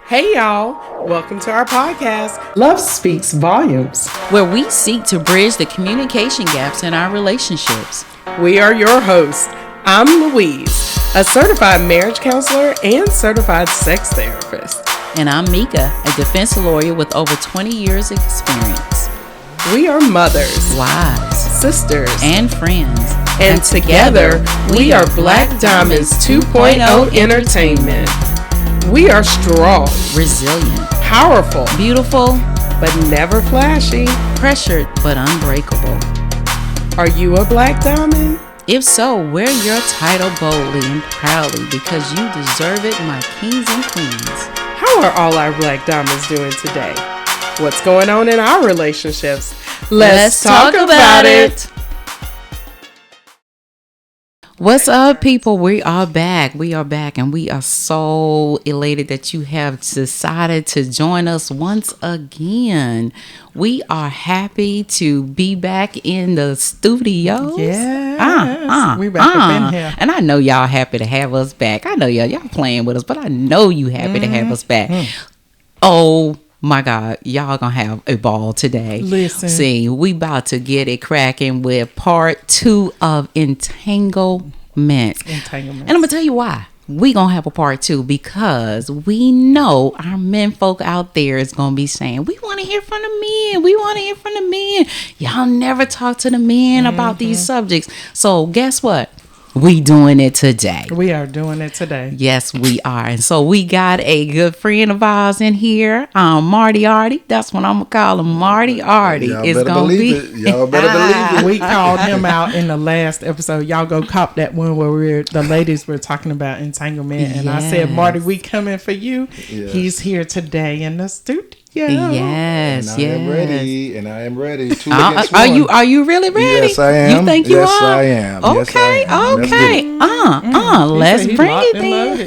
Hey y'all, welcome to our podcast, Love Speaks Volumes, where we seek to bridge the communication gaps in our relationships. We are your hosts. I'm Louise, a certified marriage counselor and certified sex therapist. And I'm Mika, a defense lawyer with over 20 years experience. We are mothers, wives, sisters, and friends. And together, we are Black Diamonds 2.0 Entertainment. We are strong, resilient, powerful, beautiful, but never flashy, pressured, but unbreakable. Are you a Black Diamond? If so, wear your title boldly and proudly because you deserve it, my kings and queens. How are all our Black Diamonds doing today? What's going on in our relationships? Let's talk about it. What's up, people? We are back, and we are so elated that you have decided to join us once again. We are happy to be back in the studio. Yes, we back up in here. And I know y'all happy to have us back. I know y'all playing with us, but I know you happy to have us back. Oh my God, y'all gonna have a ball today. Listen. See, we about to get it cracking with part 2 of Entanglements. And I'm gonna tell you why. We gonna have a part 2 because we know our men folk out there is gonna be saying, we want to hear from the men. Y'all never talk to the men about these subjects. So guess what? We doing it today. We are doing it today. Yes, we are. And so we got a good friend of ours in here, Marty. That's what I'm going to call him. Marty. Y'all It's better believe it. Y'all better believe it. We called him out in the last episode. Y'all go cop that one where the ladies were talking about entanglement. And I said, Marty, we coming for you. Yes. He's here today in the studio. Yes, and I am ready. Are you really ready? Yes, I am. You think you are? Yes, I am. Okay, yes, I am. okay. Let's bring it in.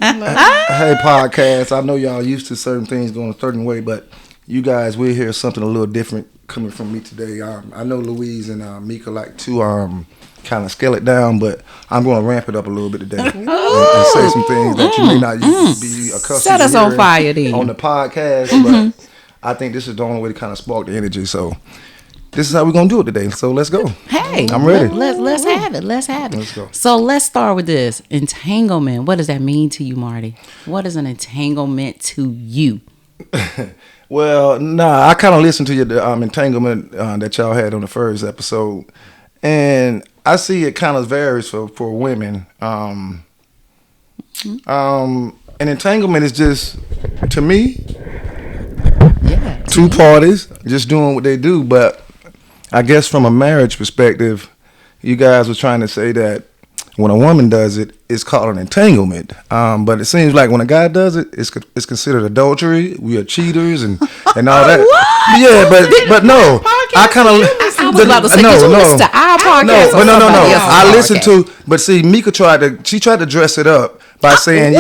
Hey, podcast. I know y'all used to certain things going a certain way, but you guys will hear something a little different coming from me today. I know Louise and Mika like to kind of scale it down, but I'm going to ramp it up a little bit today and say some things that you may not be accustomed Set to us on fire then. On the podcast, but I think this is the only way to kind of spark the energy. So this is how we're going to do it today. So let's go. Hey, I'm ready. Let's have it. Let's go. So let's start with this. Entanglement. What does that mean to you, Marty? What is an entanglement to you? Well, I kind of listened to your entanglement that y'all had on the first episode, and I see it kind of varies for women. An entanglement is just, to me, two parties just doing what they do. But I guess from a marriage perspective, you guys were trying to say that when a woman does it, it's called an entanglement. But it seems like when a guy does it, it's considered adultery. We are cheaters and all that. What? Yeah, but no. I kind of. I was about to say, did you listen to our podcast? No. I listened to, but see, Mika tried to dress it up by saying,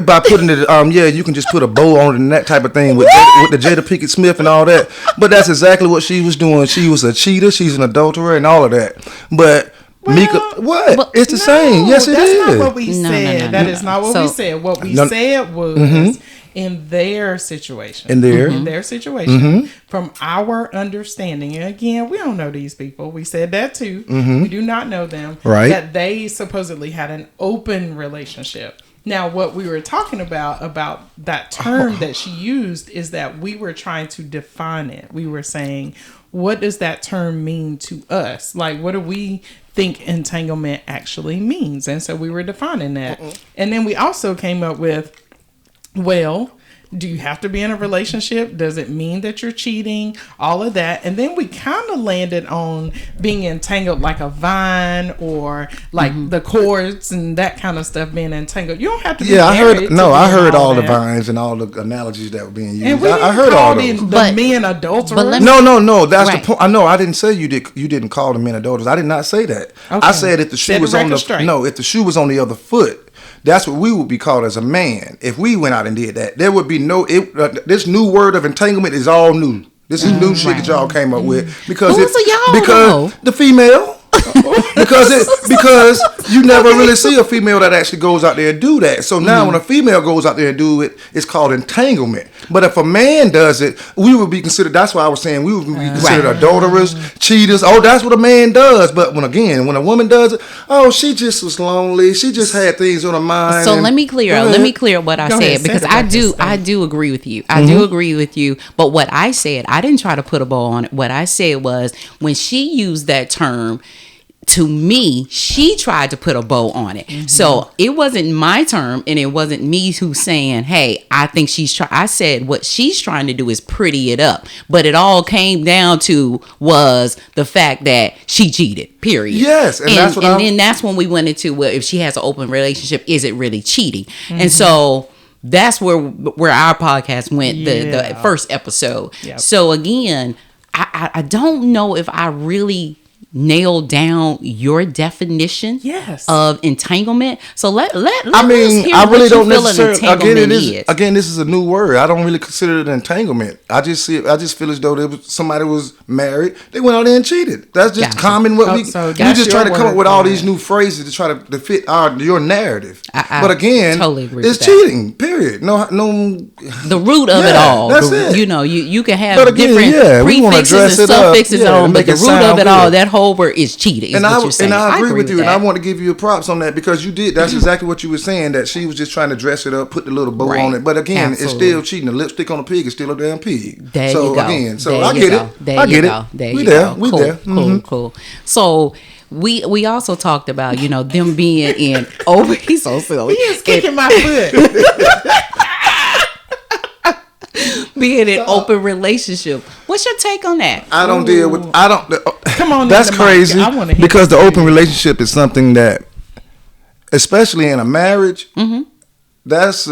by putting it, you can just put a bow on it and that type of thing with the Jada Pinkett Smith and all that. But that's exactly what she was doing. She was a cheater. She's an adulterer and all of that. But Mika, what? It's the same. Yes, it is. That's not what we said. That is not what we said. What we said was in their situation. In their situation. From our understanding, and again, we don't know these people. We said that too. We do not know them. Right. That they supposedly had an open relationship. Now, what we were talking about that term that she used is that we were trying to define it. We were saying, what does that term mean to us? Like, what do we think entanglement actually means? And so we were defining that. And then we also came up with, well, do you have to be in a relationship? Does it mean that you're cheating? All of that. And then we kind of landed on being entangled like a vine or like the cords and that kind of stuff being entangled. You don't have to be married. I heard all the vines and all the analogies that were being used. And I heard all those. The men adulterers. No. That's the point. I know. I didn't say you didn't call the men adulterers. I did not say that. Okay. I said if the shoe was on if the shoe was on the other foot, that's what we would be called as a man. If we went out and did that, there would be this new word of entanglement is all new. This is new shit that y'all came up with because y'all the female. because you never really see a female that actually goes out there and do that. So now when a female goes out there and do it, it's called entanglement. But if a man does it, we would be considered. That's why I was saying we would be considered adulterers, cheaters. Oh, that's what a man does. But when a woman does it, oh, she just was lonely. She just had things on her mind. So let me clear what I said, because I do agree with you. I do agree with you. But what I said, I didn't try to put a bow on it. What I said was, when she used that term, to me, she tried to put a bow on it. So it wasn't my term, and it wasn't me who's saying, hey, I think I said what she's trying to do is pretty it up. But it all came down to was the fact that she cheated, period. Yes. And then that's when we went into, well, if she has an open relationship, is it really cheating? And so that's where our podcast went, the first episode. Yep. So again, I don't know if I really nailed down your definition of entanglement. So let I mean, us hear I really don't necessarily again, this is a new word. I don't really consider it entanglement. I just feel as though somebody was married, they went out there and cheated. That's just common. We just try to come up with all these new phrases to try to fit your narrative. But again, totally agree it's with cheating. Period. No. The root of it all. That's it. You know, you can have different prefixes and suffixes on, but the root of it all, that whole word is cheating. And I agree with you, and I want to give you props on that, because you did. That's exactly what you were saying. That she was just trying to dress it up, put the little bow on it. But again, it's still cheating. The lipstick on a pig is still a damn pig. There you go. Again, I get it. I get it. We there. Cool. So we also talked about, them being in over. He's so silly. He is kicking my foot. Being in open relationship. What's your take on that? I don't deal with. Come on. That's crazy. Because the open relationship is something that, especially in a marriage, that's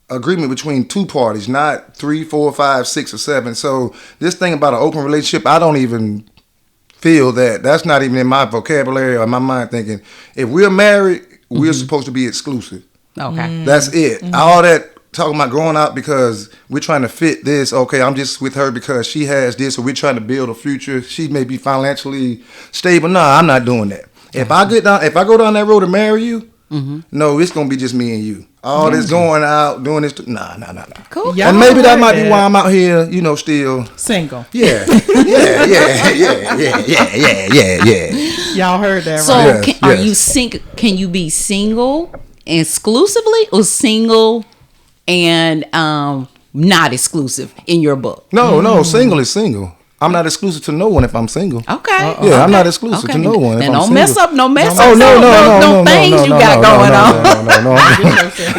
agreement between two parties, not 3, 4, 5, 6, or 7. So this thing about an open relationship, I don't even feel that. That's not even in my vocabulary or my mind. Thinking if we're married, we're supposed to be exclusive. Okay, that's it. All that talking about going out because we're trying to fit this. Okay, I'm just with her because she has this, or we're trying to build a future. She may be financially stable. Nah, I'm not doing that. If I go down that road to marry you, no, it's gonna be just me and you. All this going out doing this. Nah. Cool. And maybe that might be why I'm out here, still single. Yeah. Y'all heard that, so right? So are you single? Can you be single exclusively, or single and not exclusive in your book? No, single is single. I'm not exclusive to no one if I'm single. Okay. Yeah, I'm not exclusive to no one. And don't mess up no things you got going on. No.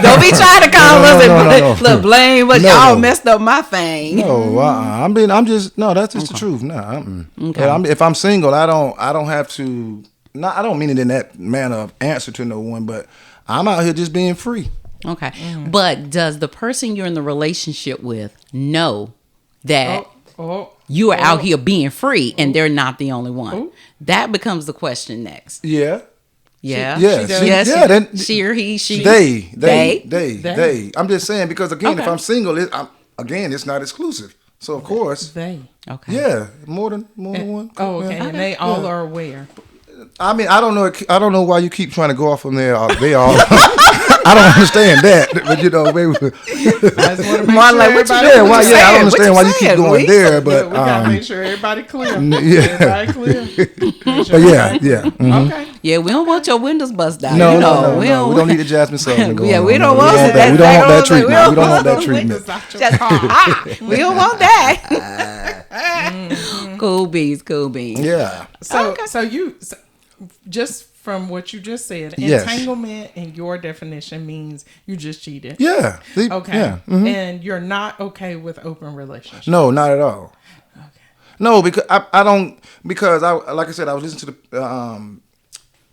Don't be trying to call us and blame, but y'all messed up my thing. No, that's just the truth. Okay. If I'm single, I don't have to. I don't mean it in that manner of answer to no one, but I'm out here just being free. Okay. But does the person you're in the relationship with know that you are out here being free and they're not the only one? That becomes the question next. Yeah. Yeah. She or he, she. They. I'm just saying, because again, if I'm single, it's not exclusive. So of course. They. Okay. Yeah. More than one. Oh, okay. And they all are aware. I mean, I don't know why you keep trying to go off from there. They all. I don't understand that, but maybe. I just want to make sure everybody. I don't understand why you keep going there, but we gotta make sure everybody clear. Everybody clear. Okay. Yeah, we don't want your windows bust down. No. We don't need the Jasmine Sullivan going on. We don't want that. We don't want that treatment. We don't want that treatment. We don't want that. Cool beans. Yeah. So you just from what you just said, entanglement in your definition means you just cheated. Yeah. Okay. Yeah. And you're not okay with open relationships. No, not at all. Okay. No, because I don't, because like I said, I was listening to the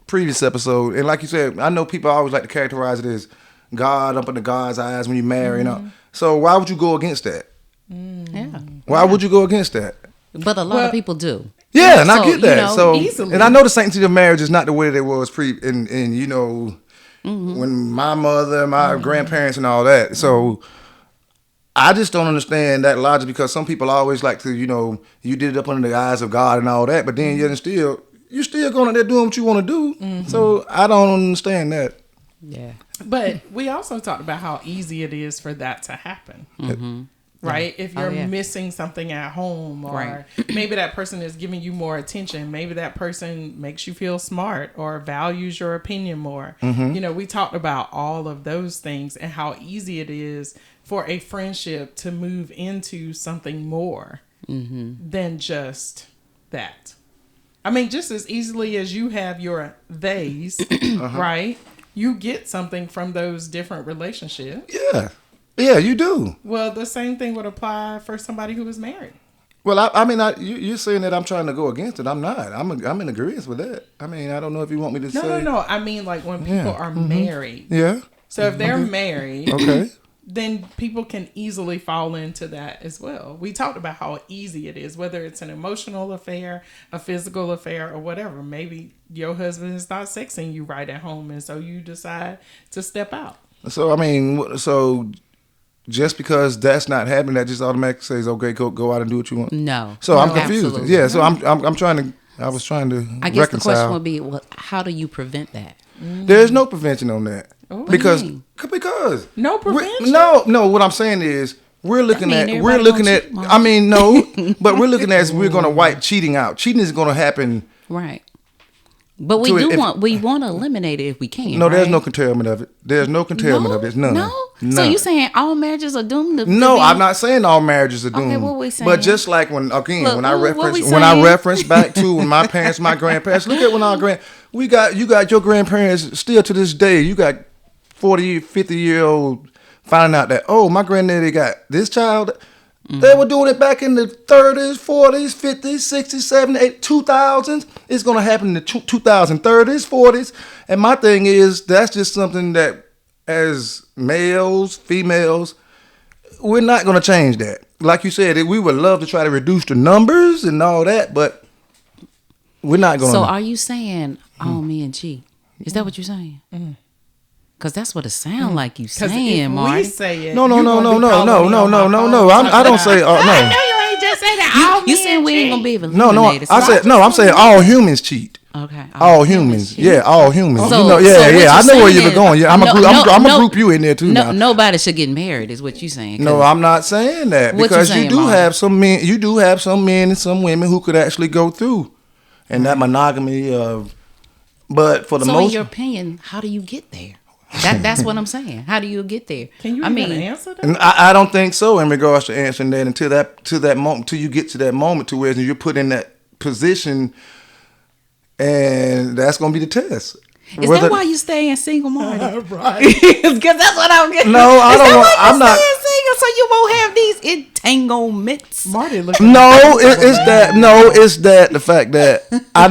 previous episode, and like you said, I know people always like to characterize it as God up in the God's eyes when you marry. So why would you go against that? Yeah. Why would you go against that? But a lot of people do. Yeah, and I get that. Easily. And I know the sanctity of marriage is not the way that it was when my mother, my grandparents, and all that. So I just don't understand that logic, because some people always like to, you did it up under the eyes of God and all that, but then yet and still, you still going out there doing what you want to do. So I don't understand that. Yeah. But we also talked about how easy it is for that to happen. Right? If you're missing something at home, or maybe that person is giving you more attention. Maybe that person makes you feel smart or values your opinion more. You know, we talked about all of those things and how easy it is for a friendship to move into something more than just that. I mean, just as easily as you have your theys, right? You get something from those different relationships. Yeah, you do. Well, the same thing would apply for somebody who is married. Well, I mean, you're saying that I'm trying to go against it. I'm not. I'm in agreement with that. I mean, I don't know if you want me to say. No. I mean, like when people are married. Yeah. So if they're married, okay, then people can easily fall into that as well. We talked about how easy it is, whether it's an emotional affair, a physical affair, or whatever. Maybe your husband is not sexing you right at home, and so you decide to step out. So I mean, just because that's not happening, that just automatically says, okay, go out and do what you want. No. So I'm confused. Absolutely. Yeah. So I'm trying to. I was trying to. I guess reconcile. the question would be, well, how do you prevent that? There's no prevention on that. Because No prevention. No. What I'm saying is we're looking at. I mean, no, but we're looking at we're going to wipe cheating out. Cheating is going to happen. Right. But we want to eliminate it if we can. No, there's no curtailment of it. There's no curtailment of it. None. No. So you saying all marriages are doomed? No, I'm not saying all marriages are doomed. Okay, what we saying? But just like when I reference back to when my parents, my grandparents, look at when you got your grandparents still to this day. You got 40, 50-year-old finding out that, oh, my granddaddy got this child. They were doing it back in the 30s, 40s, 50s, 60s, 70s, 2000s. It's going to happen in the 2030s, 40s. And my thing is, that's just something that as males, females, we're not going to change that. Like you said, we would love to try to reduce the numbers and all that, but we're not going to. So are you saying all men cheat? Is that what you're saying? Because that's what it sounds like you saying, Marty. We say it. No. I don't say. No. I know you ain't just saying that. You saying we ain't gonna be able to eliminate it. I'm saying all humans cheat. Okay. All humans. Yeah, all humans. So, I know where you're going. Yeah, I'm gonna group you in there too. No, nobody should get married, is what you're saying. No, I'm not saying that because you do have some men. You do have some men and some women who could actually go through, and that monogamy of. But for the most, in your opinion, how do you get there? That's what I'm saying. How do you get there? Can you answer that? I don't think so in regards to answering that until that moment, till you get to that moment to where you're put in that position, and that's going to be the test. Is that why you staying single, Marty? Right. Because that's what I'm getting. No, I don't want. I'm not staying single, so you won't have these entanglements. Marty, look. It's that the fact that I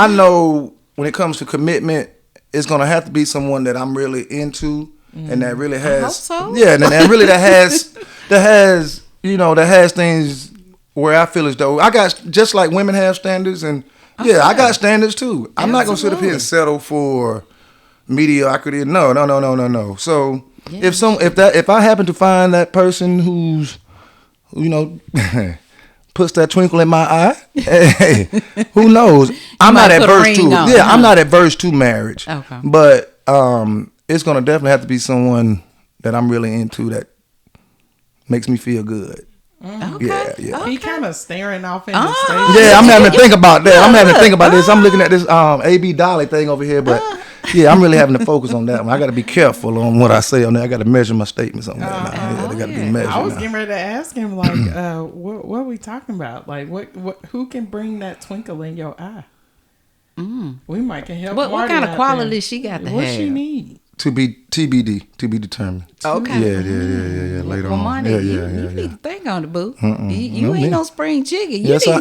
know when it comes to commitment. It's gonna have to be someone that I'm really into, and that really has, I hope so. Yeah, and really that has things where I feel as though I got, just like women have standards, and I got standards too. I'm not gonna sit up here and settle for mediocrity. No. So if I happen to find that person who's, puts that twinkle in my eye, hey, who knows? I'm not adverse to I'm not adverse to marriage. Okay. But it's gonna definitely have to be someone that I'm really into that makes me feel good. Okay. Yeah. He kind of staring off into space. Yeah, I'm having to think about that. I'm having to think about this. I'm looking at this AB Dolly thing over here, but yeah, I'm really having to focus on that one. I got to be careful on what I say on there. I got to measure my statements on that. They got to be measured. I was getting ready to ask him, like, what are we talking about? Like, what who can bring that twinkle in your eye? We might can help. What kind of quality she got to have? What she need? To be TBD, to be determined. Okay. Yeah. Later on. Marty, you need to think on it, boo. You ain't no spring chicken. Yes, I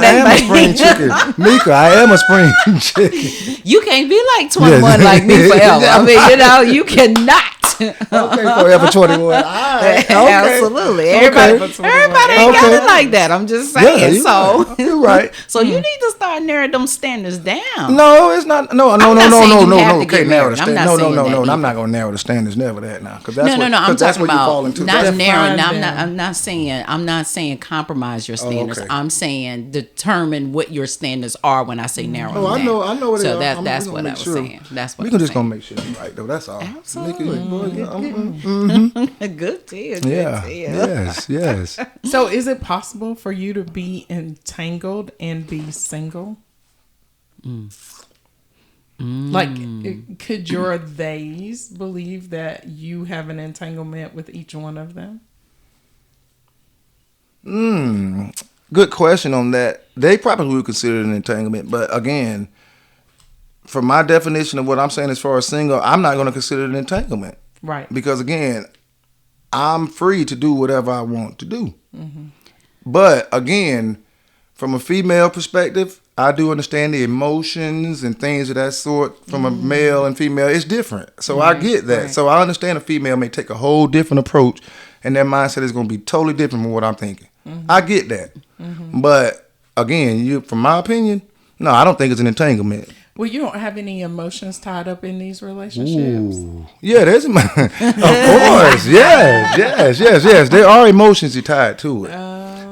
am a spring chicken. Mika, I am a spring chicken. You can't be like 21 like me forever. I mean, you cannot. Okay, forever 21. Right. Okay. Absolutely. Everybody ain't got it like that. I'm just saying. You're right. So you need to start narrowing them standards down. No, it's not. No. Okay, narrow the standard. No. I'm not gonna narrow the standards. Never that now, because that's no. I'm that's talking where you fall about into. not narrowing. Define I'm not saying compromise your standards. okay. I'm saying determine what your standards are when I say narrow. Oh, I know what they so are. that's what I was saying. That's what we can just gonna make sure it's right though. That's all. Absolutely. Good deal. Yeah. Yes. So is it possible for you to be entangled and be single? Like, could your theys believe that you have an entanglement with each one of them? Good question on that. They probably would consider it an entanglement, but again, from my definition of what I'm saying as far as single, I'm not going to consider it an entanglement. Right. Because again, I'm free to do whatever I want to do. But again, from a female perspective, I do understand the emotions and things of that sort. From a male and female, it's different. So I get that. Right. So I understand a female may take a whole different approach, and their mindset is going to be totally different from what I'm thinking. I get that. But again, from my opinion, no, I don't think it's an entanglement. Well, you don't have any emotions tied up in these relationships. Yeah, there's of course. Yes. There are emotions tied to it.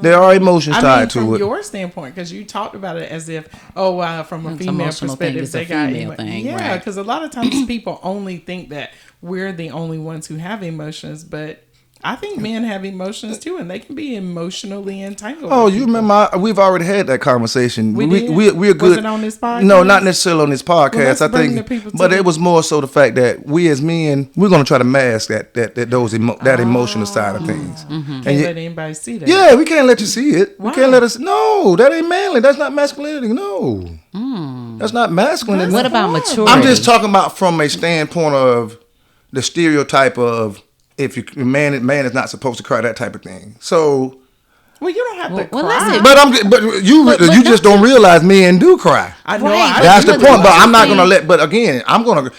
There are emotions tied to from it. your standpoint, because you talked about it as if, from a It's female emotional thing, perspective, it's a they got female thing, yeah, right. because a lot of times people only think that we're the only ones who have emotions, but I think men have emotions too, and they can be emotionally entangled. Oh, with you people. remember? We've already had that conversation. We did? We're good. Was it on this podcast? No, not necessarily on this podcast. let's I bring think, the people to but the- it was more so the fact that we as men, we're going to try to mask that emotional side of things. Can't And let anybody see that. yeah, we can't let you see it. Why? We can't let us. No, that ain't manly. That's not masculinity. No, that's not masculine. What about maturity? I'm just talking about from a standpoint of the stereotype of if you man is not supposed to cry, that type of thing. So, Well, you don't have to well, cry. listen. but you just don't realize men do cry. I know. Right. That's the But point. But what I'm not you gonna think- let. But again, I'm gonna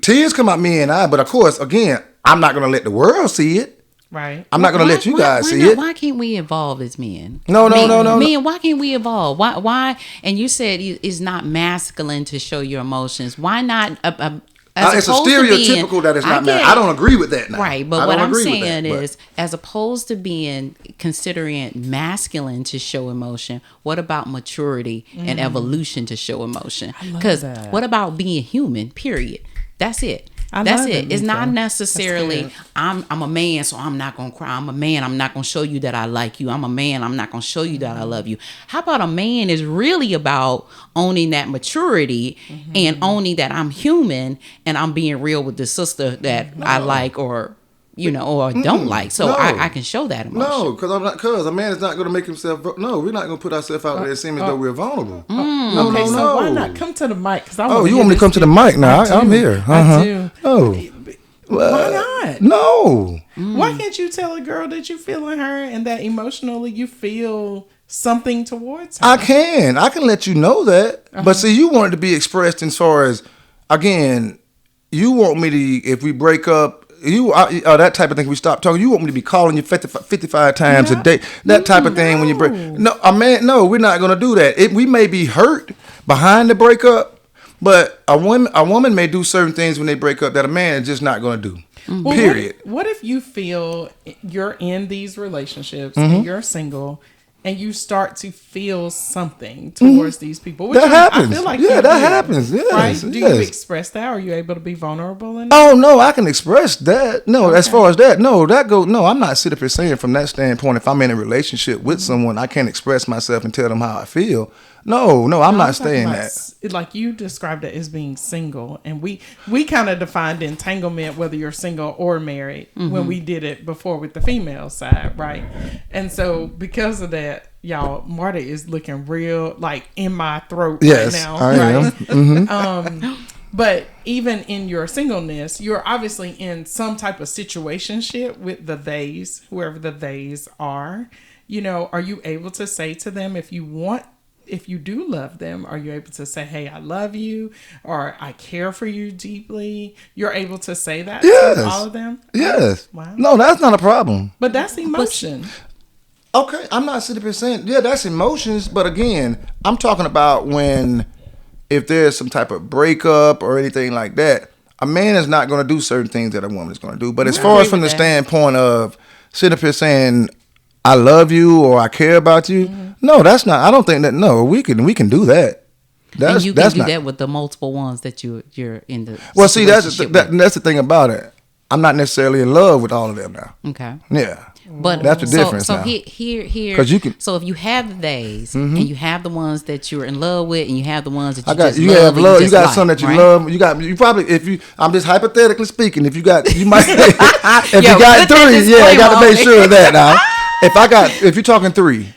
tears come out me and I. But of course, again, I'm not gonna let the world see it. Right. I'm not gonna let you guys why see not? it. Why can't we evolve as men? No. Men, why can't we evolve? Why? And you said it's not masculine to show your emotions. Why not? It's a stereotypical that it's not man. I don't agree with that now. Right, but what I'm saying is, as opposed to being considering it masculine to show emotion, what about maturity and evolution to show emotion? Because that. what about being human? Period. That's it. I That's love it. it, It's not Mika. necessarily That's I'm a man, so I'm not gonna cry. I'm a man, I'm not gonna show you that I like you. I'm a man, I'm not gonna show you that I love you. How about a man is really about owning that maturity and owning that I'm human and I'm being real with the sister that I like or or don't like. So No. I can show that emotion. No, because a man is not going to make himself. No, we're not going to put ourselves out there seeming as though we're vulnerable. No, Okay, no, so no. why not come to the mic? Cause I Oh, wanna you hear want me to this come to the too. mic now? I I'm do. here. I do. Oh, Why not? no. Why can't you tell a girl that you feeling her and that emotionally you feel something towards her? I can let you know that. But see, you want it to be expressed as far as, again, you want me to, if we break up, that type of thing, we stop talking, you want me to be calling you 55 times a day, that type of thing when you break. No, we're not going to do that. We may be hurt behind the breakup, but a woman may do certain things when they break up that a man is just not going to do. Well, Period. What if you feel you're in these relationships and you're single and you start to feel something towards these people? Which That happens. I feel like Yeah, you that do, happens. Yes, right? Do you yes. express that? Are you able to be vulnerable in Oh no, I can express that. No, as far as that, no, I'm not sitting here saying from that standpoint. If I'm in a relationship with someone, I can't express myself and tell them how I feel. No, I'm not saying that. Like you described it as being single, and we kind of defined entanglement whether you're single or married when we did it before with the female side, right? And so because of that, y'all, Marty is looking real like in my throat Yes, right now. I right? am. But even in your singleness, you're obviously in some type of situationship with the theys, whoever the theys are. Are you able to say to them if you do love them, are you able to say, hey, I love you, or I care for you deeply? You're able to say that Yes. to all of them? Yes. Wow. No, that's not a problem. But that's emotion. Okay, I'm not sitting here saying, yeah, that's emotions. But again, I'm talking about if there's some type of breakup or anything like that, a man is not going to do certain things that a woman is going to do. But as far as from the standpoint of sitting up here saying, I love you or I care about you, no, that's not. I don't think that. No, we can do that. And you can do that with the multiple ones that you're in the. Well, see, that's the thing about it. I'm not necessarily in love with all of them now. Okay. Yeah. But that's the difference. So now. here, 'Cause you can. So if you have the days and you have the ones that you're in love with, and you have the ones that you have love. You got some that you love. You probably I'm just hypothetically speaking. If you got, you might. If you got 3, you got to make sure of that now. If you're talking 3,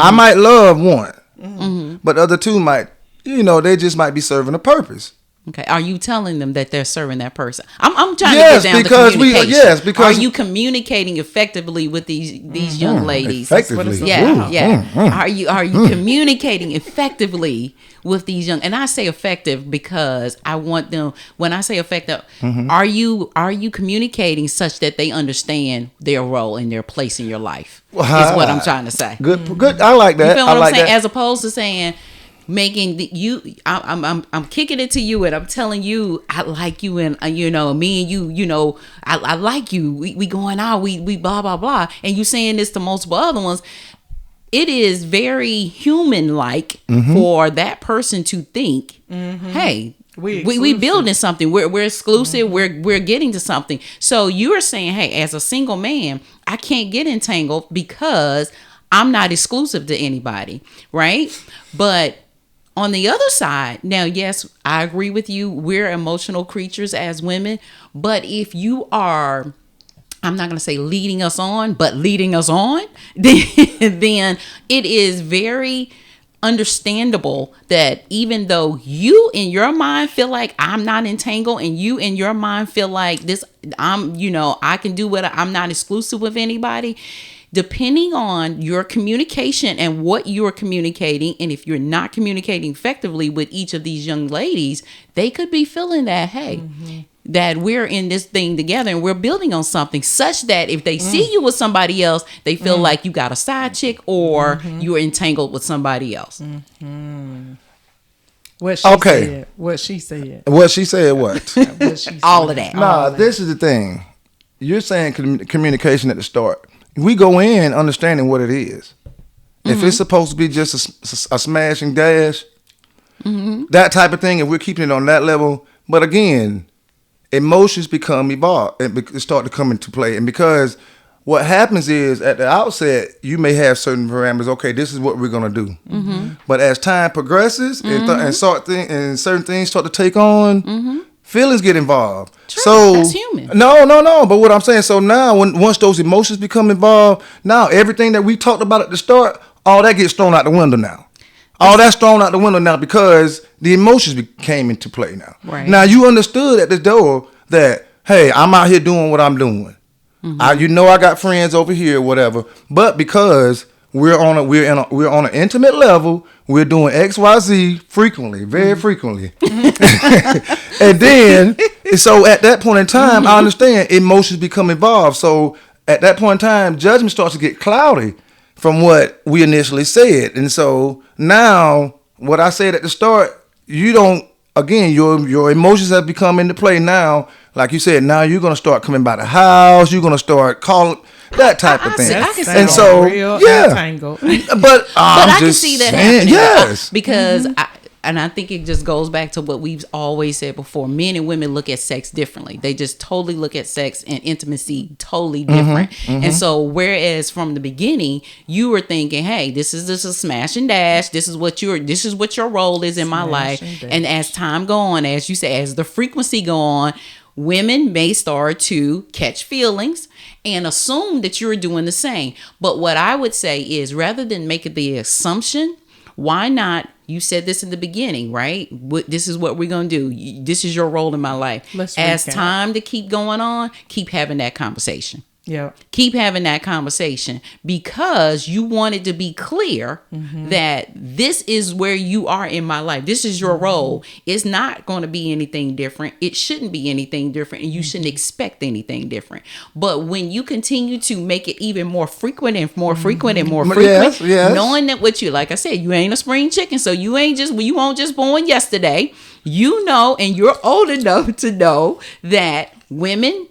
I might love 1, but the other 2 might, they just might be serving a purpose. Okay. Are you telling them that they're serving that person? I'm trying to get down to communication. Because are you communicating effectively with these young ladies? Effectively. Yeah. Are you communicating effectively with these young? And I say effective because I want them. When I say effective, are you communicating such that they understand their role and their place in your life? Is what I'm trying to say. Good. I like that. You feel what I'm saying? As opposed to saying, I'm kicking it to you and I'm telling you I like you, and me and you, I like you, we going out, we blah blah blah, and you saying this to multiple other ones. It is very human like for that person to think, hey, we building something, we're exclusive, we're getting to something. So you're saying, hey, as a single man, I can't get entangled because I'm not exclusive to anybody, right? But on the other side, now, yes, I agree with you. We're emotional creatures as women. But if you are, I'm not going to say leading us on, but leading us on, then it is very understandable that even though you in your mind feel like I'm not entangled, and you in your mind feel like this, I can do what, I'm not exclusive with anybody. Depending on your communication and what you're communicating, and if you're not communicating effectively with each of these young ladies, they could be feeling that, hey, that we're in this thing together and we're building on something, such that if they see you with somebody else, they feel like you got a side chick or you're entangled with somebody else. What she said. All of that. Nah, this is the thing. You're saying communication at the start. We go in understanding what it is. If it's supposed to be just a smash and dash, that type of thing, if we're keeping it on that level. But again, emotions become evolved and start to come into play. And because what happens is at the outset, you may have certain parameters. Okay, this is what we're going to do. But as time progresses and certain things start to take on, feelings get involved. True, so that's human. No. But what I'm saying, so now once those emotions become involved, now everything that we talked about at the start, all that gets thrown out the window now. All that's thrown out the window now because the emotions came into play now. Right. Now you understood at the door that, hey, I'm out here doing what I'm doing. I got friends over here, whatever. But because we're on an intimate level, we're doing XYZ frequently, very frequently. And then, so at that point in time, I understand emotions become involved. So at that point in time, judgment starts to get cloudy from what we initially said. And so now, what I said at the start, you don't, again, your emotions have become into play now. Like you said, now you're going to start coming by the house. You're going to start calling, that type of thing. I can see and that. so, Entangled. But I can see that happening. Yes. Because I think it just goes back to what we've always said before. Men and women look at sex differently. They just totally look at sex and intimacy totally different. And so whereas from the beginning you were thinking, hey, this is a smash and dash. This is what your role is in my life. And as time go on, as you say, as the frequency go on, women may start to catch feelings and assume that you're doing the same. But what I would say is, rather than make it the assumption, why not? You said this in the beginning, right? This is what we're going to do. This is your role in my life. As time to keep going on, keep having that conversation. Yeah. Keep having that conversation because you want it to be clear that this is where you are in my life. This is your role. It's not going to be anything different. It shouldn't be anything different, and you shouldn't expect anything different. But when you continue to make it even more frequent and more frequent and more frequent, knowing that what you, like I said, you ain't a spring chicken, so you won't just born yesterday. You know, and you're old enough to know that women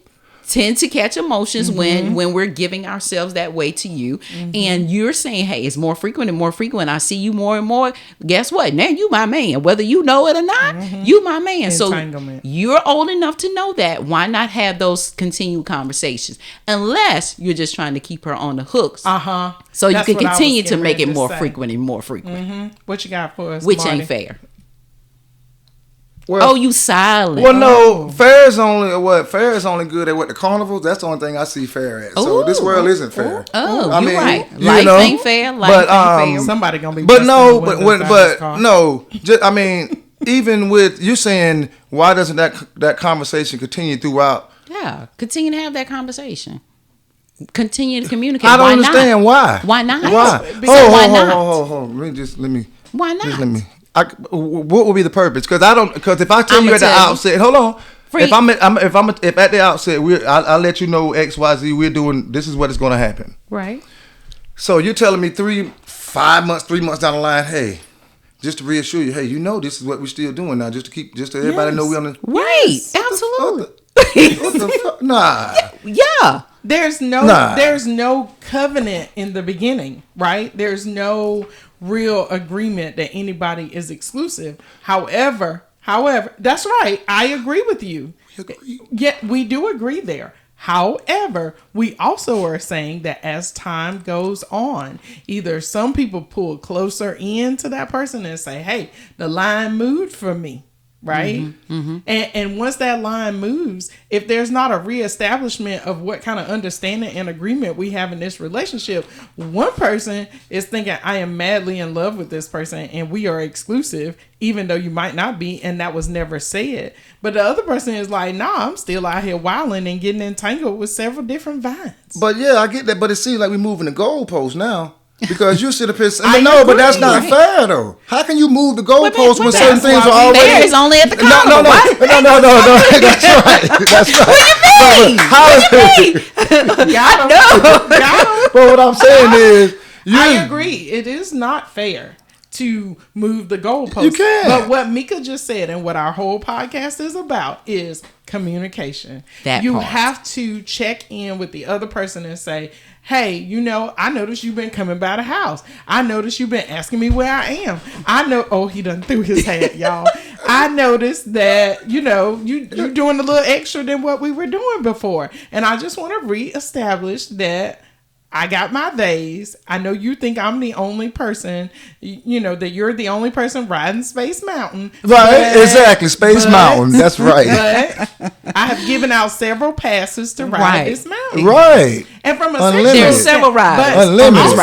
tend to catch emotions when we're giving ourselves that way to you, and you're saying, hey, it's more frequent and more frequent. I see you more and more. Guess what? Now you my man, whether you know it or not. You my man. So you're old enough to know that. Why not have those continued conversations? Unless you're just trying to keep her on the hooks. So you can continue to make it more frequent and more frequent. What you got for us, which Marty? ain't fair. Well, you silent. Well, no, fair is only good at what the carnivals. That's the only thing I see fair at. So this world isn't fair. I mean, right. You Life know, ain't fair. Life ain't fair. Somebody gonna be. But no. I mean, even with you saying, why doesn't that conversation continue throughout? Yeah, continue to have that conversation. Continue to communicate. I don't understand why. Why not? Why? Why not? Hold. Let me. Why not? What would be the purpose? Because if I tell you at the outset, hold on. If at the outset I'll let you know XYZ, we're doing this is what is going to happen. Right. So you're telling me 3 months down the line, hey, just to reassure you, hey, you know this is what we're still doing now, just to everybody know we're on the right. Absolutely. What the fuck? Nah. Yeah. There's no covenant in the beginning, right? There's no real agreement that anybody is exclusive. However, that's right. I agree with you. Yeah, we do agree there. However, we also are saying that as time goes on, either some people pull closer into that person and say, hey, the line moved for me. Right. And once that line moves, if there's not a reestablishment of what kind of understanding and agreement we have in this relationship, one person is thinking, I am madly in love with this person and we are exclusive, even though you might not be. And that was never said. But the other person is like, nah, I'm still out here wilding and getting entangled with several different vines. But yeah, I get that. But it seems like we're moving the goalposts now. Because you sit up here saying, but that's not fair though. How can you move the goalposts when certain things are already fair is only at the carnival? No. That's right. What do you mean? Got him. But what I'm saying is, I agree. It is not fair to move the goalposts. You can. But what Mika just said and what our whole podcast is about is communication. You have to check in with the other person and say, hey, I noticed you've been coming by the house. I noticed you've been asking me where I am. I know. Oh, he done threw his hat, y'all. I noticed that, you're doing a little extra than what we were doing before. And I just want to reestablish that I got my days. I know you think I'm the only person, that you're the only person riding Space Mountain. Right, exactly. Space Mountain. That's right. But I have given out several passes to ride this mountain. Right. And from there's several rides. But Unlimited.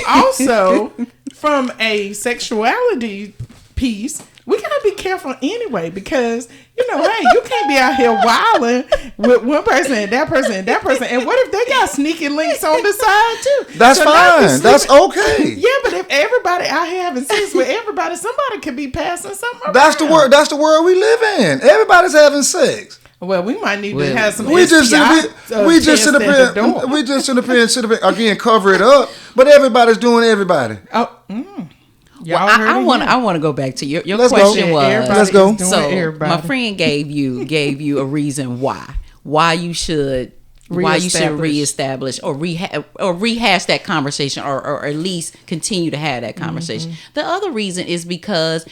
Also, from a sexuality piece, we gotta be careful anyway, because hey, you can't be out here wilding with one person and that person and that person. And what if they got sneaky links on the side too? That's fine. That's okay. Yeah, but if everybody out here having sex with everybody, somebody could be passing something around. That's the world we live in. Everybody's having sex. Well, we might need to have some. We just sit up here again, cover it up. But everybody's doing everybody. Well, I want to go back to your question was. Let's go. So my friend gave you a reason why you should reestablish or rehash that conversation or at least continue to have that conversation. The other reason is because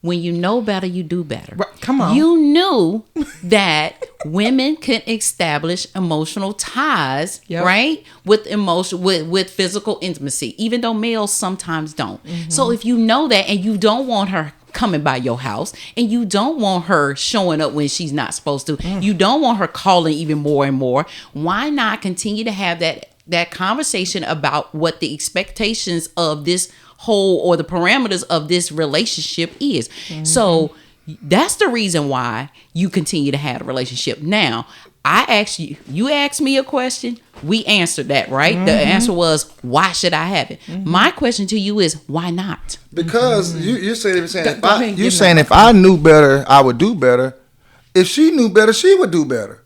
when you know better, you do better. Come on. You knew that women can establish emotional ties, right? With with physical intimacy, even though males sometimes don't. So if you know that and you don't want her coming by your house and you don't want her showing up when she's not supposed to, you don't want her calling even more and more, why not continue to have that conversation about what the expectations of this whole or the parameters of this relationship is. So that's the reason why you continue to have a relationship. Now, you asked me a question. We answered that, right? The answer was, why should I have it? My question to you is, why not? Because you're saying if I knew better, I would do better. If she knew better, she would do better.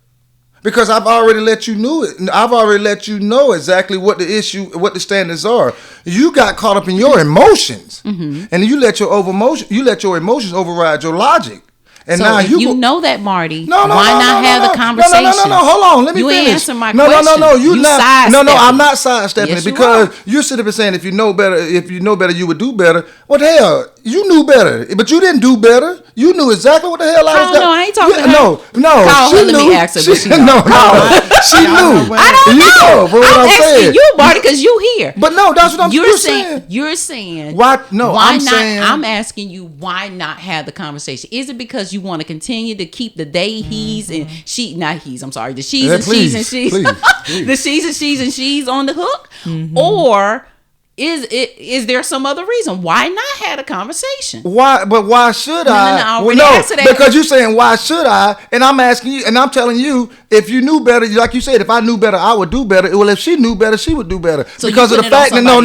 Because I've already let you know it. I've already let you know exactly what the standards are. You got caught up in your emotions, and you let your emotions override your logic. And so now if you know that, Marty, why not have the conversation? No. Hold on. Let me finish. You answer my question. I'm not sidestepping it because you're sitting there saying if you know better, you would do better. What the hell? You knew better, but you didn't do better. You knew exactly what the hell I was doing. No, I ain't talking to her. No. Call her, let me ask her. She knew. She knew. I don't know. I'm asking you, Marty, because you here. But no, that's what I'm saying. You're saying why? No, why not? I'm asking you, why not have the conversation? Is it because you want to continue to keep the they, he's, and she? Not he's. I'm sorry. The she's and she's and she's. The she's and she's and she's on the hook, or is there some other reason why not have a conversation? Why? But why should I? Because you're saying why should I, and I'm asking you, and I'm telling you, if you knew better, like you said, if I knew better, I would do better. Well, if she knew better, she would do better. So because of the fact that no.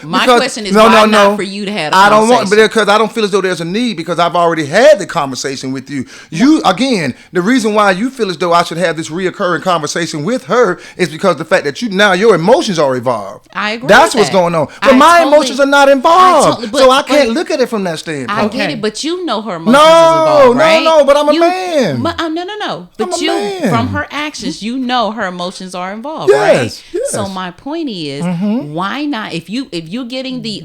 My question is why not for you to have. I don't want, because I don't feel as though there's a need because I've already had the conversation with you. You again, the reason why you feel as though I should have this reoccurring conversation with her is because the fact that your emotions are involved. I agree. That's what's going on. But my emotions are not involved, so I can't look at it from that standpoint. I get it, but you know her emotions is involved, right? No, but I'm a man. No. But from her actions, you know her emotions are involved, right? Yes. So my point is, why not? If you're getting the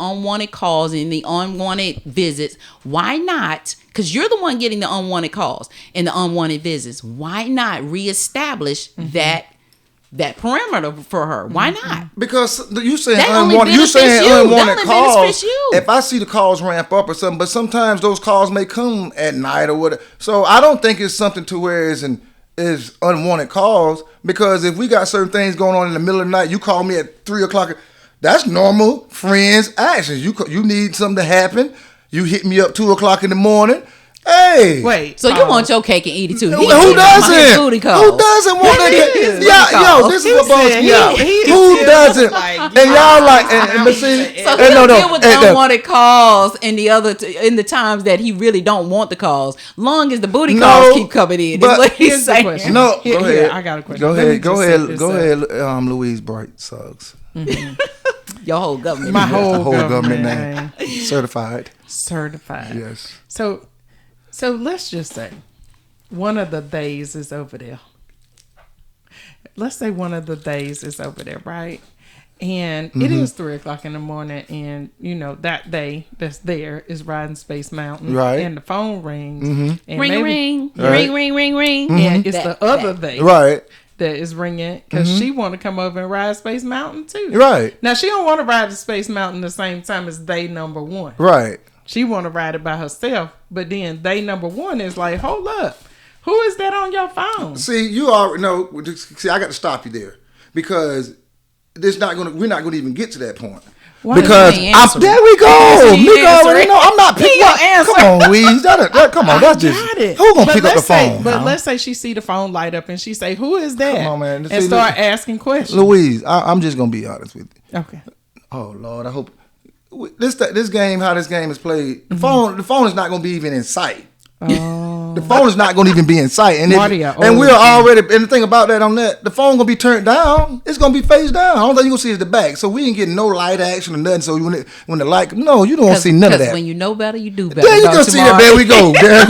unwanted calls and the unwanted visits, why not? Because you're the one getting the unwanted calls and the unwanted visits. Why not reestablish that perimeter for her? Why not? Because you saying unwanted calls. If I see the calls ramp up or something, but sometimes those calls may come at night or whatever. So I don't think it's something to where it's unwanted calls. Because if we got certain things going on in the middle of the night, you call me at 3:00. That's normal friends actions. You need something to happen. You hit me up 2:00 in the morning. Hey, wait. So you want your cake and eat it too? Who doesn't? Who doesn't want that cake? This is what bothers me out. Who doesn't? And y'all but see, so he deal with the unwanted calls and in the times that he really don't want the calls. Long as the booty calls keep coming in. But what he's saying. Go ahead. I got a question. Go ahead. Louise Bright Suggs. Your whole government. My whole government name. Certified. Yes. So let's just say one of the days is over there. Let's say one of the days is over there, right? And it is 3:00 in the morning, and that day that's there is riding Space Mountain, right? And the phone rings, and ring. And it's the other day, right? That is ringing because she want to come over and ride Space Mountain too, right? Now she don't want to ride the Space Mountain the same time as day number one, right? She want to ride it by herself, but then day number one is like, hold up, who is that on your phone? See, you already know. See, I got to stop you there because we're not going to even get to that point. Why because there we go. Mika already know. I'm not picking up. Come on, Weeze. Come on. That's just who gonna pick up the phone? But let's say she see the phone light up and she say, "Who is that?" Come on, man. And start asking questions. Louise, I'm just gonna be honest with you. Okay. Oh Lord, I hope this game, how this game is played, the phone is not gonna be even in sight. Oh. The phone is not going to even be in sight, and Marty, we're already. And the thing about that on that, the phone gonna be turned down. It's gonna be face down. I don't think you gonna see is the back. So we ain't getting no light action or nothing. So when the light, no, you don't want to see none of that. When you know better, you do better. There you go. See that? There we go. There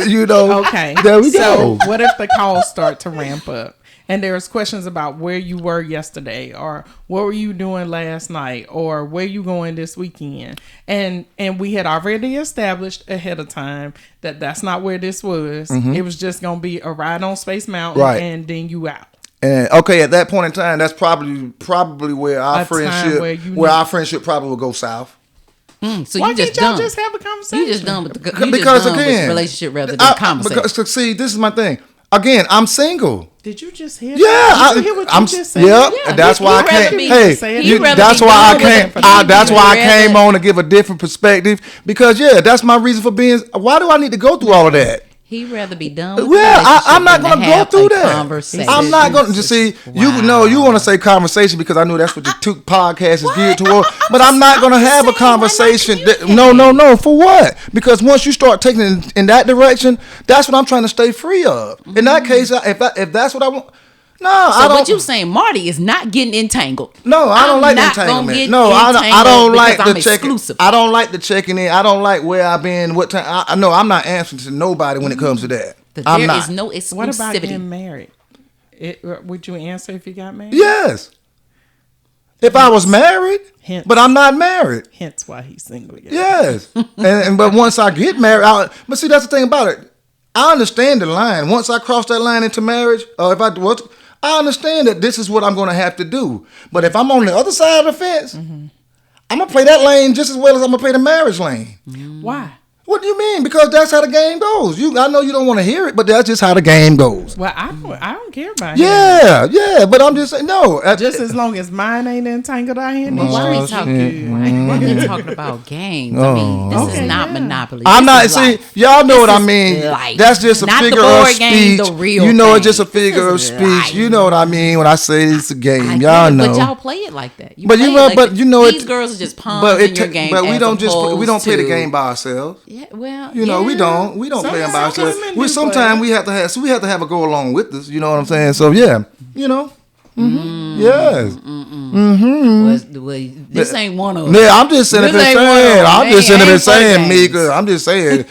we go. Okay. There we go. So what if the calls start to ramp up? And there's questions about where you were yesterday, or what were you doing last night, or where you going this weekend. And we had already established ahead of time that that's not where this was. It was just going to be a ride on Space Mountain, right, and then you out. And okay, at that point in time, that's probably where our friendship probably will go south. So why you just can't y'all done. just have a conversation? You just done with the relationship rather than conversation. Because see, this is my thing. Again, I'm single. Did you just hear? Yeah, Did you hear what you just said? Yeah, that's why I came. That's why I came on to give a different perspective because that's my reason for being. Why do I need to go through all of that? He'd rather be done with I'm not going to go through that. I'm not going to see. Wow. You want to say conversation because I know that's what the two podcasts is geared toward. But I'm not going to have a conversation. No. For what? Because once you start taking it in that direction, that's what I'm trying to stay free of. In that case, if that's what I want. No, I don't. But you saying Marty is not getting entangled? No, I don't like the entanglement. No, I don't like the checking. I don't like the checking in. I don't like where I've been. What time? I know I'm not answering to nobody when it comes to that. I'm not. There is no exclusivity. What about getting married? Would you answer if you got married? Yes. If I was married, but I'm not married. Hence why he's single again. Yes. But once I get married, but see that's the thing about it. I understand the line. Once I cross that line into marriage, or if I understand that this is what I'm going to have to do. But if I'm on the other side of the fence, I'm going to play that lane just as well as I'm going to play the marriage lane. Why? What do you mean? Because that's how the game goes. I know you don't want to hear it, but that's just how the game goes. Well, I don't care about him. Yeah, but I'm just saying, no. Just as long as mine ain't entangled out here. Why are we talking about games? I mean, this is not Monopoly. I'm not, see, y'all know what I mean. That's just a figure of speech. You know, it's just a figure of speech. You know what I mean when I say it's a game. Y'all know. But y'all play it like that. But you know, these girls are just pawns in your game. But we don't play the game by ourselves. Yeah, well, we don't play them by ourselves. Sometimes we have to have a go along with us. You know what I'm saying? So yeah, you know. Yes. This ain't one of them. Yeah, I'm just sitting there saying. Mika. I'm just saying.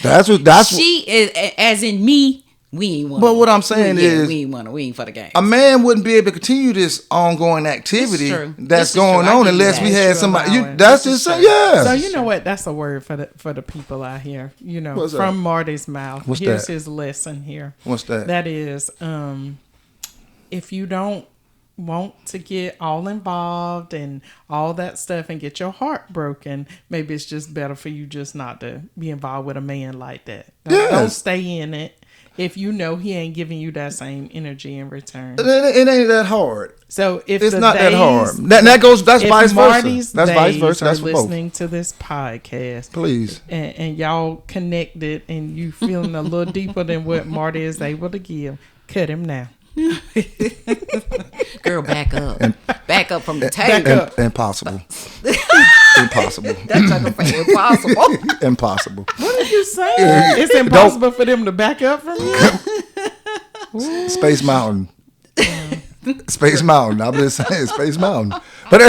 That's she is, as in me. We ain't one. But what I'm saying is, we ain't for the game. A man wouldn't be able to continue this ongoing activity that's going on unless we had somebody. That's just yeah. So you know what? That's a word for the people out here. You know, what's from that? Marty's mouth. Here's his lesson here. What's that? That is, if you don't want to get all involved and all that stuff and get your heart broken, maybe it's just better for you just not to be involved with a man like that. Don't stay in it. If you know he ain't giving you that same energy in return, it ain't that hard. So if it's not that hard, that's vice versa. That's vice versa. That's for both. Listening to this podcast, please, and y'all connected, and you feeling a little deeper than what Marty is able to give, cut him now. Girl, back up from the table. Impossible. Impossible. That's impossible. Impossible. What are you saying? It's impossible for them to back up from you. Space Mountain. Space Mountain. I'm just saying Space Mountain. But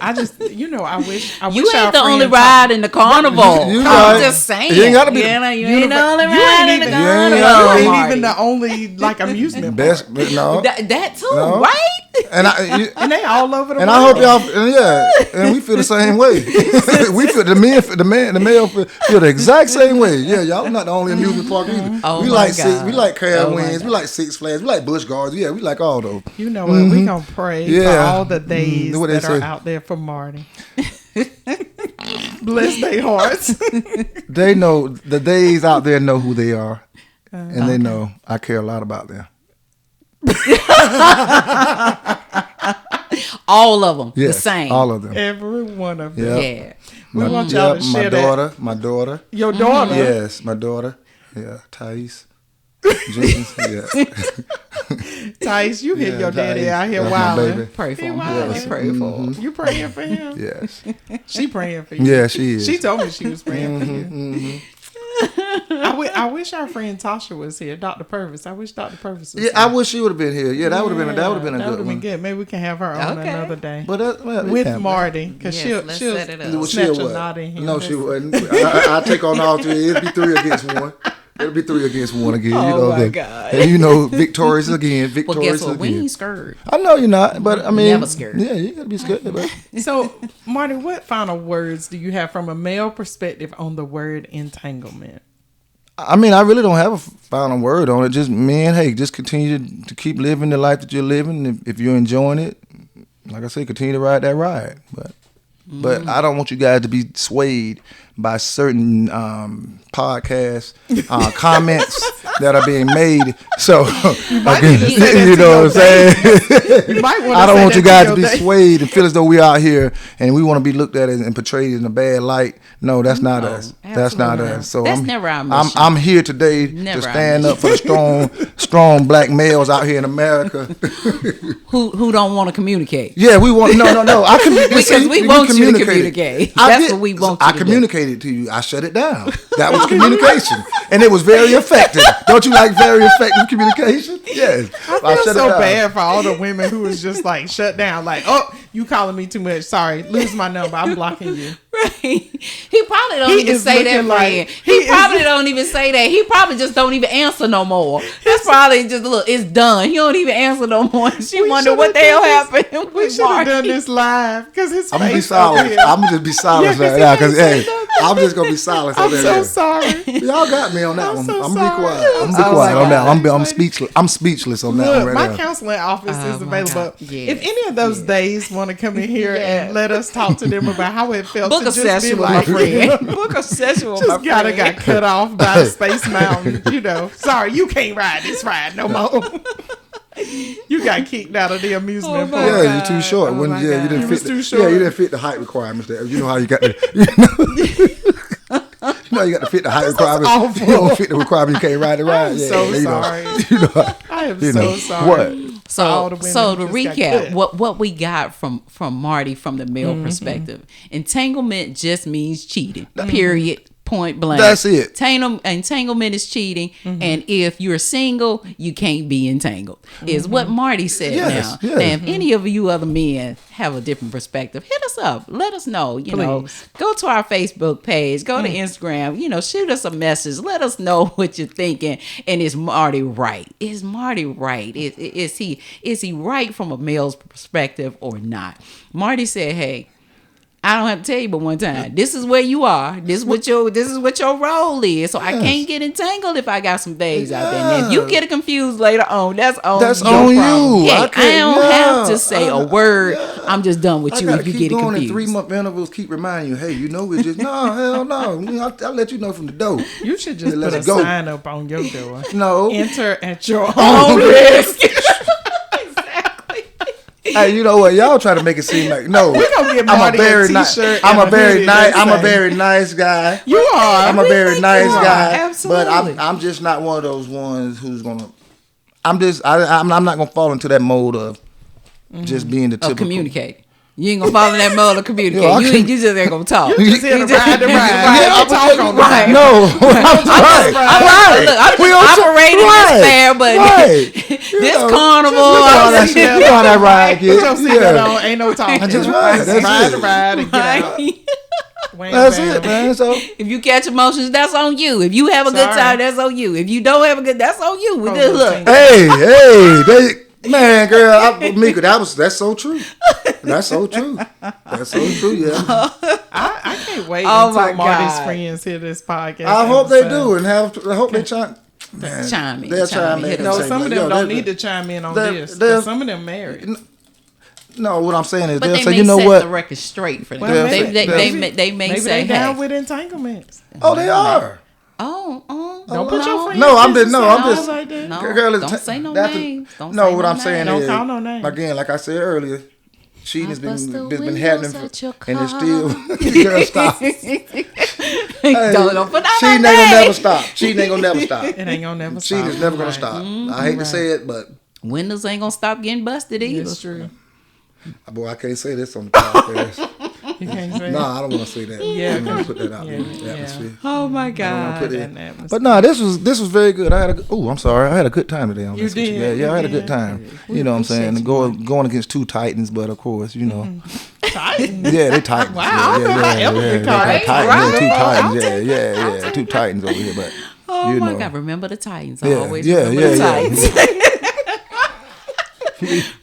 I just, I wish you ain't the only ride in the carnival. I'm just saying. You ain't gotta be. You ain't the only ride in the carnival. You ain't even the only amusement best. But no, that too, right? And they all over the world. And I hope y'all, and we feel the same way. We feel the male feel the exact same way. Yeah, y'all not the only amusement park either. Oh we like God. We like Carowinds, we like Six Flags, we like Busch Gardens. Yeah, we like all those. You know what? We gonna pray for all the days that are out there for Marty. Bless their hearts. They know the days out there know who they are, and they know I care a lot about them. All of them, the same. All of them. Every one of them. Yep. Yeah. We want y'all to share that. My daughter. Your daughter? Yes, my daughter. Yeah, Thais. Jenkins. Yeah. Thais, you hit your daddy out here wilding. Pray for him. Yes. Pray for him. You praying for him? Yes. She praying for you. Yeah, she is. She told me she was praying for you. I wish our friend Tasha was here, Dr. Purvis. I wish Dr. Purvis was here. I wish she would have been here. Yeah, that would have been a good one. Good. Maybe we can have her on another day. But with Marty, because she'll snatch a knot in here. No, she wouldn't. I take on all three. It'd be 3 against 1. It'll be 3 against 1 again. My God. And victorious again. Well, guess what? We ain't scared. I know you're not, but I mean, never scared. Yeah, you gotta be scared. But. So, Marty, what final words do you have from a male perspective on the word entanglement? I mean, I really don't have a final word on it. Just, man, hey, just continue to keep living the life that you're living. If you're enjoying it, like I said, continue to ride that ride. But I don't want you guys to be swayed by certain podcast comments that are being made. So, you know what I'm saying? I don't want you guys to be swayed and feel as though we're out here and we want to be looked at and portrayed in a bad light. No, that's not us. That's That's not us. So That's never our mission. I'm here today to stand up for the strong black males out here in America who don't want to communicate. Yeah, we want no. Because we want you to communicate. That's what we want you to do. I communicated to you. I shut it down. That was communication, and it was very effective. Don't you like very effective communication? Yes. I feel so bad for all the women who was just like shut down. Like, oh, you calling me too much. Sorry, lose my number. I'm blocking you. Right. He probably don't even say that, friend. He probably don't even say that. He probably just don't even answer no more. That's probably just, look, it's done. He don't even answer no more. She wonder what the hell happened. We should have done this live because his I'm gonna be silent. I'm gonna just be silent right now because I'm just gonna be silent. I'm so sorry. Y'all got me on that one. I'm gonna be quiet. I'm gonna be quiet on that. I'm speechless. I'm speechless on that one right my now. counseling office is available. If any of those days want to come in here and let us talk to them about how it felt book to a just session be with like, my friend. Book a session with my friend. Got cut off by the Space Mountain. Sorry, you can't ride this ride no more. You got kicked out of the amusement park. Yeah, you're too short. You didn't fit. You didn't fit the height requirements there. You know how you got the. You got to fit the height requirements. You don't fit the requirements. You can't ride the ride. I'm so sorry. I am so sorry. What? So to recap, what we got from Marty from the male perspective, entanglement just means cheating. Period. Point blank. That's it. Entanglement is cheating, and if you're single, you can't be entangled. Is what Marty said. Now, if any of you other men have a different perspective, hit us up. Let us know. Go to our Facebook page. Go to Instagram. Shoot us a message. Let us know what you're thinking. And is Marty right? Is Marty right? Is he right from a male's perspective or not? Marty said, "Hey, I don't have to tell you but one time. This is where you are. This is what your role is. So I can't get entangled if I got some things out there. And if you get confused later on, that's on you. Yeah, I don't have to say a word. I'm just done with you if you get confused. In 3-month intervals, keep reminding you, hey, we just no, hell no. I'll let you know from the door. You should just put a sign up on your door. No. Enter at your own risk. Hey, you know what? Y'all try to make it seem like no. We're gonna get Marty a t-shirt. I'm a very nice guy. You are. I'm a very nice guy. Absolutely. But I'm just not one of those ones who's gonna. I'm not gonna fall into that mode of just being the typical. Communicate. You ain't gonna follow that mode of communicate. You just ain't gonna talk. You just here to ride the ride. I'll talk on right. No, I'm right. Look, I'm just operating this fair, but this carnival. You know how that ride gets. Put your seatbelt on. Ain't no talking. I just ride. Ride the ride and get out. That's it, man. So if you catch emotions, that's on you. If you have a good time, that's on you. If you don't have a good, that's on you. We just look. Hey. Man, girl, Mika, that's so true. That's so true. That's so true, yeah. I can't wait until Marty's friends hear this podcast. I hope they do, and I hope they chime in. They'll chime in. No, some of them don't need to chime in on this. Some of them married. No, what I'm saying is they'll say, you know what? The record straight for them. Well, they may say, they down with entanglements. Oh, they are. Don't put your friends. I'm just. Like that. No, girl, don't say no names. What I'm saying is, don't call no names. Again, like I said earlier, cheating has been happening, and it's still. Girl, stop. Don't put that cheating ain't gonna never stop. Cheating ain't gonna never stop. It ain't gonna never stop. Cheating is never gonna stop. I hate to say it, but windows ain't gonna stop getting busted either. It's true. Boy, I can't say this on the podcast. You can't say I don't want to say that. Yeah, I'm gonna put that out in the atmosphere. Oh my God! But this was very good. I had a good time today on this. You did. Yeah, I had a good time. You know what I'm saying? Going against two Titans, but of course, Titans. Yeah, they Titans. Wow, Two Titans over here, but my God! Remember the Titans. I always remember the Titans.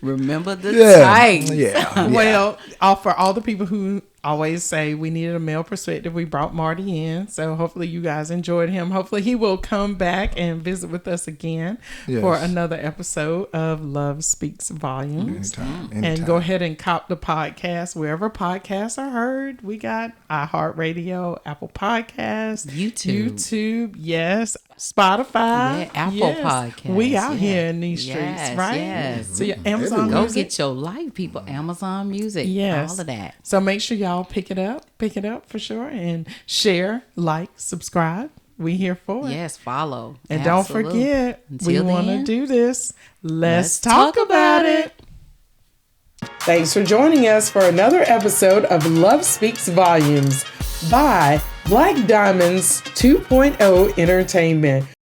Remember the Titans. Yeah. Well, for all the people who always say we needed a male perspective, we brought Marty in. So hopefully you guys enjoyed him. Hopefully he will come back and visit with us again for another episode of Love Speaks Volumes. Anytime. And go ahead and cop the podcast wherever podcasts are heard. We got iHeartRadio, Apple Podcasts, YouTube. Yes. Spotify, Apple Podcasts. We out here in these streets, right? Yes. So your Amazon Go Music. get your life, people. Amazon Music. Yes. All of that. So make sure y'all pick it up for sure, and share, like, subscribe. We here for it. Yes, follow. And Absolutely. don't forget, Until we want to then, do this. Let's talk talk about it. Thanks for joining us for another episode of Love Speaks Volumes by Black Diamonds 2.0 Entertainment.